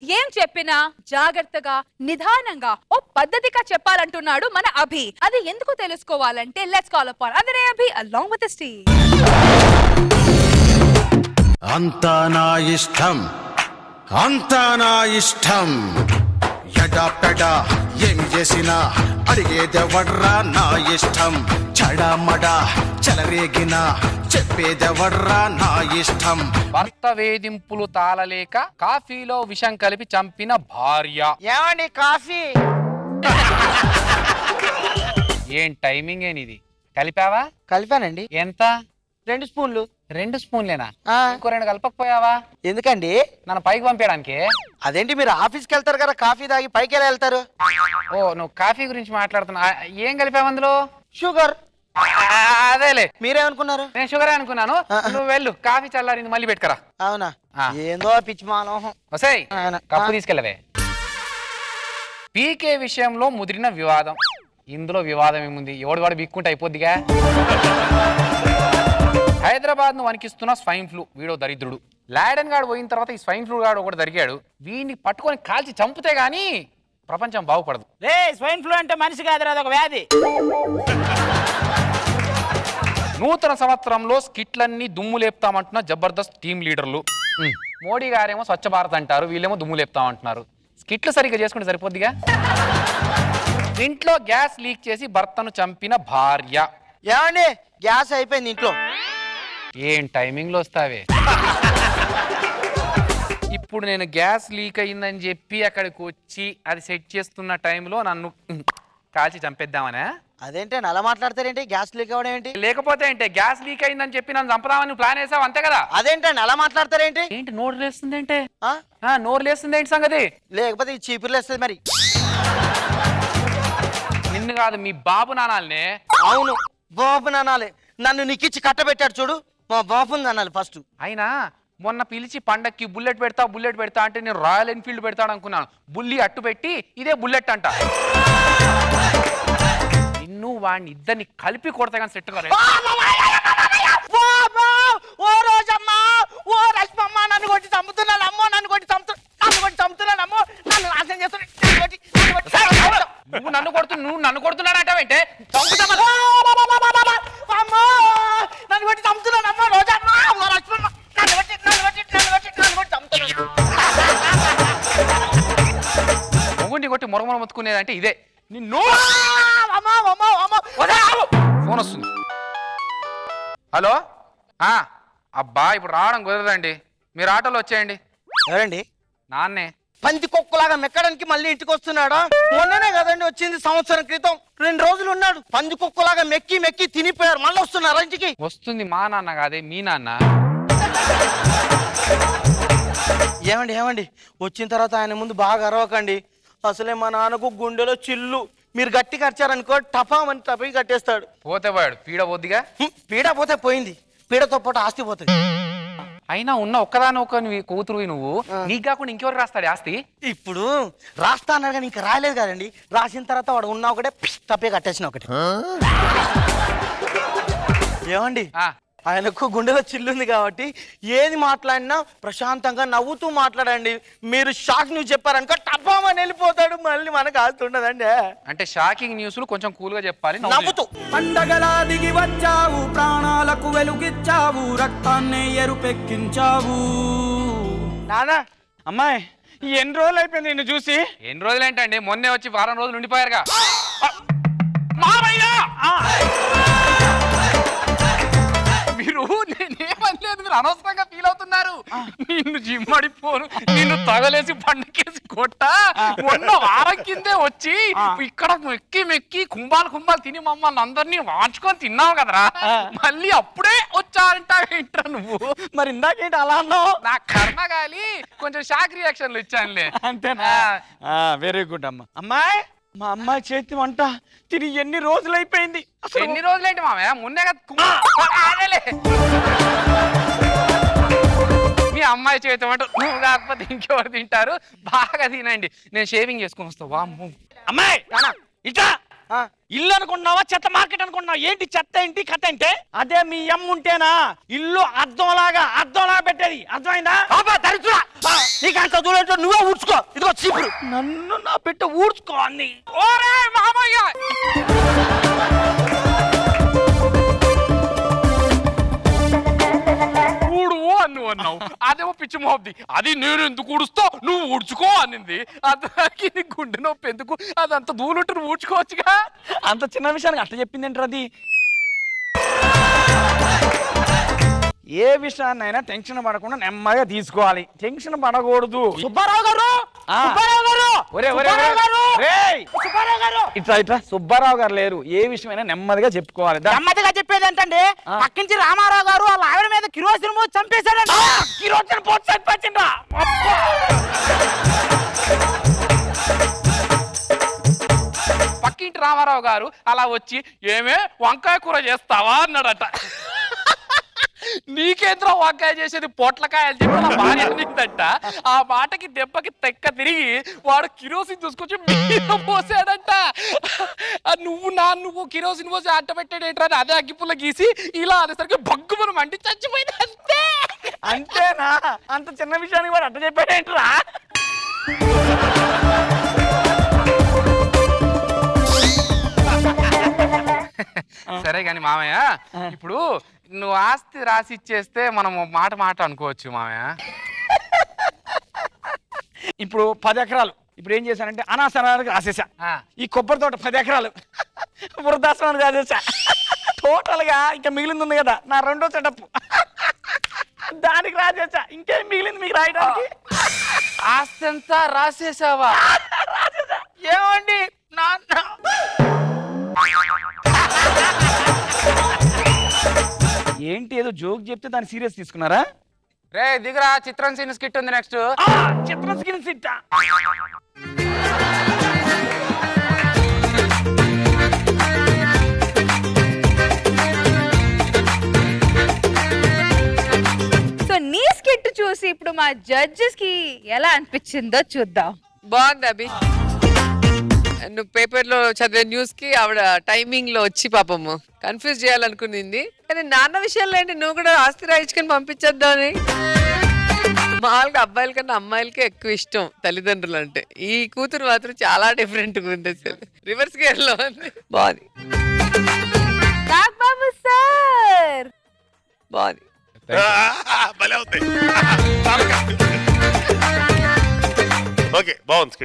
ఏం చెప్పినా జాగ్రత్తగా నిదానంగా ఓ పద్ధతిగా చెప్పాలంటున్నాడు మన అభి. అది ఎందుకు తెలుసుకోవాలంటే లెట్స్ కాల్ అపాన్ అదరే Abhi along with the team. అంతా నా ఇష్టం, అంతా నా ఇష్టం. ఎడా పెడా ఏం చేసినా అడిగేదెవర్రా నా ఇష్టం. చడామడా చెలరేగిన చెప్పేదెవర్రా నా ఇష్టం. భర్త వేధింపులు తాళలేక కాఫీలో విషం కలిపి చంపిన భార్య. ఏమండి కాఫీ? ఏం టైమింగ్ ఏనిది? కలిపావా? కలిపానండి. ఎంత? 2 స్పూన్లు. 2 స్పూన్లేనా? ఆ. ఇంకో 2 కలపకపోయావా? ఎందుకండి? నన్ను పైకి పంపించడానికి. అదేంటి మీరు ఆఫీస్కి వెళ్తారు కదా, కాఫీ తాగి పైకి ఎలా వెళ్తారు? ఓ నువ్వు కాఫీ గురించి మాట్లాడుతున్నా. ఏం కలిపావు అందులో? షుగర్. అదేలే, మీరేమనుకున్నారు? నేను షుగరే అనుకున్నాను. నువ్వు వెళ్ళు, కాఫీ చల్లారింది మళ్ళీ పెట్టుకరా. అవునా? ఏందో పిచ్చిమానం. వసేయ్ ఆయన. కప్పు తీసుకెళ్ళవే. పీకే విషయంలో ముదిరిన వివాదం. ఇందులో వివాదం ఏముంది? ఎవడు వాడు బీక్కుంటే అయిపోద్దిగా. హైదరాబాద్ ను వణికిస్తున్న స్వైన్ ఫ్లూ. వీడో దరిద్రుడు. లాడెన్ గాడు పోయిన తర్వాత ఈ స్వైన్ ఫ్లూ గాడు ఒకటి దొరికాడు. వీడిని పట్టుకొని కాల్చి చంపితే గానీ ప్రపంచం బాగుపడదు. రే స్వైన్ ఫ్లూ అంటే మనిషి కాదురా, అదొక వ్యాధి. నూతన సంవత్సరంలో స్కిట్లన్నీ దుమ్ము లేపుతామంటున్న జబర్దస్త్ టీం లీడర్లు. మోడీ గారేమో స్వచ్ఛ భారత్ అంటారు, వీళ్ళేమో దుమ్ము లేపుతామంటున్నారు. స్కిట్లు సరిగ్గా చేసుకుంటే సరిపోద్దిగా. ఇంట్లో గ్యాస్ లీక్ చేసి భర్తను చంపిన భార్య. ఏమండి గ్యాస్ అయిపోయింది ఇంట్లో. ఏం టైమింగ్ లో వస్తావే. ఇప్పుడు నేను గ్యాస్ లీక్ అయిందని చెప్పి అక్కడికి వచ్చి అది సెట్ చేస్తున్న టైంలో నన్ను కాల్చి చంపేద్దామనే. అదేంటి అలా మాట్లాడతారేంటి? గ్యాస్ లీక్ అవ్వడం ఏంటి? లేకపోతే ఏంటి, గ్యాస్ లీక్ అయిందని చెప్పి నన్ను చంపదామని ప్లాన్ వేసావు అంతే కదా. అదేంటండి అలా మాట్లాడతారేంటి? ఏంటి నోరు లేస్తుంది అంటే? నోరు లేస్తుంది ఏంటి సంగతి? లేకపోతే ఈ చీపుర్లు వేస్తుంది మరి. నిన్ను కాదు, మీ బాబు నానాలనే. అవును బాబు నానాలి. నన్ను నిక్కిచ్చి కట్టబెట్టాడు చూడు, మా బాబుని అనాలి ఫస్ట్. అయినా మొన్న పిలిచి పండక్కి బుల్లెట్ పెడతా అంటే నేను రాయల్ ఎన్ఫీల్డ్ పెడతాడు అనుకున్నాను. బుల్లి అట్టు పెట్టి ఇదే బుల్లెట్ అంట. నిన్ను వాడిని ఇద్దరిని కలిపి కొడతా కానీ సెట్ కాదు. ఓ రోజమ్మా, ఓ రష్మమ్మ, నన్ను కొట్టి చంపుతున్నాను అమ్మో, నన్ను కొట్టి చంపుతున్నాను అమ్మో, నన్ను నాశనం చేస్తున్నాను. నువ్వు నన్ను కొడుతున్నాడంటే నన్ను కొట్టి చంపుతున్నాను అమ్మో, రోజమ్మా, ఓ రష్మమ్మ, నన్ను కొట్టి చంపుతున్నాను. మొగుడిని కొట్టి మొరమొర మొత్తుకునేదంటే ఇదే. నిన్ను ఫోన్ వస్తుంది. హలో. అబ్బా ఇప్పుడు రావడం కుదరదండి, మీరు ఆటోలో వచ్చేయండి. ఎవరండి? నాన్నే. పంది కుక్కలాగా మెక్కడానికి మళ్ళీ ఇంటికి వస్తున్నాడా? మొన్ననే కదండి వచ్చింది, సంవత్సరం క్రితం 2 రోజులు ఉన్నాడు. పంది కుక్కలాగా మెక్కి తినిపోయారు, మళ్ళీ వస్తున్నారా ఇంటికి? వస్తుంది మా నాన్న కాదే మీ నాన్న. ఏమండి వచ్చిన తర్వాత ఆయన ముందు బాగా అరవకండి. అసలే మా నాన్నకు గుండెలో చిల్లు. మీరు గట్టిగా అరిచారనుకో టపామని టపి కట్టేస్తాడు. పోతే పోయాడు, పీడ పోద్దిగా. పీడ పోతే పోయింది, పీడతో పాటు ఆస్తి పోతుంది. అయినా ఉన్న ఒక్కదాని ఒక కూతురు నువ్వు, నీకు కాకుండా ఇంకెవరికి రాస్తాడు ఆస్తి? ఇప్పుడు రాస్తా అన్నారు కానీ ఇంకా రాలేదు కదండి. రాసిన తర్వాత వాడు ఉన్నా ఒకటే టపే కట్టేసిన ఒకటి. ఏమండి ఆయనకు గుండెలో చిల్లుంది కాబట్టి ఏది మాట్లాడినా ప్రశాంతంగా నవ్వుతూ మాట్లాడండి. మీరు షాక్ న్యూస్ చెప్పారనుకో టపామని వెళ్ళిపోతాడు, మళ్ళీ మనకు ఆస్తి ఉండదండి. అంటే షాకింగ్ న్యూస్లు కొంచెం కూల్ గా చెప్పాలి, నవ్వుతూ. పండగలా దిగి వచ్చావు, ప్రాణాలకు వెలుగిచ్చావు, రక్తాన్ని ఎరుపెక్కించావు. నానా అమ్మాయి ఎన్ని రోజులు అయిపోయింది నిన్ను చూసి? ఎన్ని రోజులు ఏంటండి, మొన్నే వచ్చి వారం రోజులు ఉండిపోయారుగా. మీరు నేనేమనలేదు, మీరు అనవసరంగా ఫీల్ అవుతున్నారు. నిన్ను జిమ్మడిపోను, నిన్ను తగలేసి పండుకేసి కొట్ట మొన్న వారం కిందే వచ్చి ఇక్కడ మెక్కి కుంభాలు తిని మమ్మల్ని అందరినీ వాంచుకొని తిన్నావు కదరా, మళ్ళీ అప్పుడే వచ్చారంటా నువ్వు. మరి ఇందాకేంటి అలా అన్నావు? నా కర్మ గాలి కొంచెం షాక్ రియాక్షన్లు ఇచ్చానులే. అంతేనా? వెరీ గుడ్ అమ్మా. అమ్మాయి మా అమ్మాయి చేతి వంట తిని ఎన్ని రోజులు అయిపోయింది? ఎన్ని రోజులేంటి మామయ్య, మొన్నే కదా. మీ అమ్మాయి చేతి వంట నువ్వు కాకపోతే ఇంకెవరు తింటారు? బాగా తినండి, నేను షేవింగ్ చేసుకుని వస్తా. వామ్మో అమ్మాయి ఇట్లా ఇల్లు అనుకుంటున్నావా చెత్త మార్కెట్ అనుకుంటున్నావా? ఏంటి చెత్త ఏంటి కథ అంటే? అదే మీ అమ్మ ఉంటేనా ఇల్లు అద్దంలాగా పెట్టేది, అర్థమైందా? నీకు అంత దూరం నువ్వే ఊడ్చుకో, ఇదిగో చీపురు. నన్ను నా బిడ్డ ఊడ్చుకో అన్ని. ఓరే మామయ్య ఊడువు నువ్వు అన్నావు, అదేమో పిచ్చి మొహబ్ది. అది నేను ఎందుకు ఊడుస్తావు, నువ్వు ఊడ్చుకో అనింది. అతనికి నీ గుండె నొప్పి ఎందుకు, అదంత దూలుంటే నువ్వు ఊడ్చుకోవచ్చుగా. అంత చిన్న విషయానికి అట్లా చెప్పింది ఏంటారు? అది ఏ విషయాన్నైనా టెన్షన్ పడకుండా నెమ్మదిగా తీసుకోవాలి, టెన్షన్ పడకూడదు. సుబ్బారావు గారు, ఇట్లా సుబ్బారావు గారు లేరు, ఏ విషయమైనా నెమ్మదిగా చెప్పుకోవాలి. నెమ్మదిగా చెప్పేది ఏంటండి, పక్కించి రామారావు గారు వాళ్ళ ఆవిడ మీద కిరోసిన్ పోసి చంపేశాడంట. కిరోసిన్ పోసి చంపేసిండ్రా? పక్కింటి రామారావు గారు అలా వచ్చి ఏమే వంకాయ కూర చేస్తావా అన్నాడట. నీకేంద్ర వంకాయ చేసేది పొట్లకాయలు చెప్పి నా భార్య అనిందంట. ఆ మాటకి దెబ్బకి తెక్క తిరిగి వాడు కిరోసిన్ చూసుకొచ్చి మీద పోసాడంట. నువ్వు కిరోసిన్ పోసి అట్ట పెట్టాడేంట్రా, అదే అగ్గిపుల్ల గీసి ఇలా అనేసరికి బగ్గు మనం అంటి చచ్చిపోయింది. అంతే. అంతేనా? అంత చిన్న విషయానికి వాడు అట్ట చెప్పాడేంట్రా? సరే గాని మామయ్య, ఇప్పుడు నువ్వు ఆస్తి రాసి ఇచ్చేస్తే మనం మాట అనుకోవచ్చు మామయ్య. ఇప్పుడు 10 ఎకరాలు ఇప్పుడు ఏం చేశానంటే అనాసనానికి రాసేసా. ఈ కొబ్బరి తోట 10 ఎకరాలు వృద్ధాశ్రమానికి రాసేసా. టోటల్ గా ఇంకా మిగిలింది ఉంది కదా నా రెండో సెటప్, దానికి రాసేసా. ఇంకేం మిగిలింది మీకు రాయడానికి? ఆస్తి అంతా రాసేసావా? ఏమండి నాన్న, ఏంటి ఏదో జోక్ చెప్తే దాన్ని సీరియస్ తీసుకున్నారా? రే దిగురా, చిత్రం సీన్ స్కిట్ ఉంది నెక్స్ట్. చిత్రం సీన్ సిట్టా? సో నీ స్కిట్ చూసి ఇప్పుడు మా జడ్జెస్ కి ఎలా అనిపించిందో చూద్దాం. బాగుంది అభి. నువ్వు పేపర్ లో చదివే న్యూస్ కి ఆవిడ టైమింగ్ లో వచ్చి పాపము కన్ఫ్యూజ్ చేయాలనుకునింది. కానీ నాన్న విషయంలో ఏంటి, నువ్వు కూడా ఆస్తి రాయించుకొని పంపించేద్దామని. మామూలుగా అబ్బాయిల కన్నా అమ్మాయిలకే ఎక్కువ ఇష్టం తల్లిదండ్రులు అంటే. ఈ కూతురు మాత్రం చాలా డిఫరెంట్ గా ఉంది, అసలు రివర్స్ గేర్ లో ఉంది. బాగుంది నాగబాబు సార్, బాగుంది. ఓకే బాగుంది.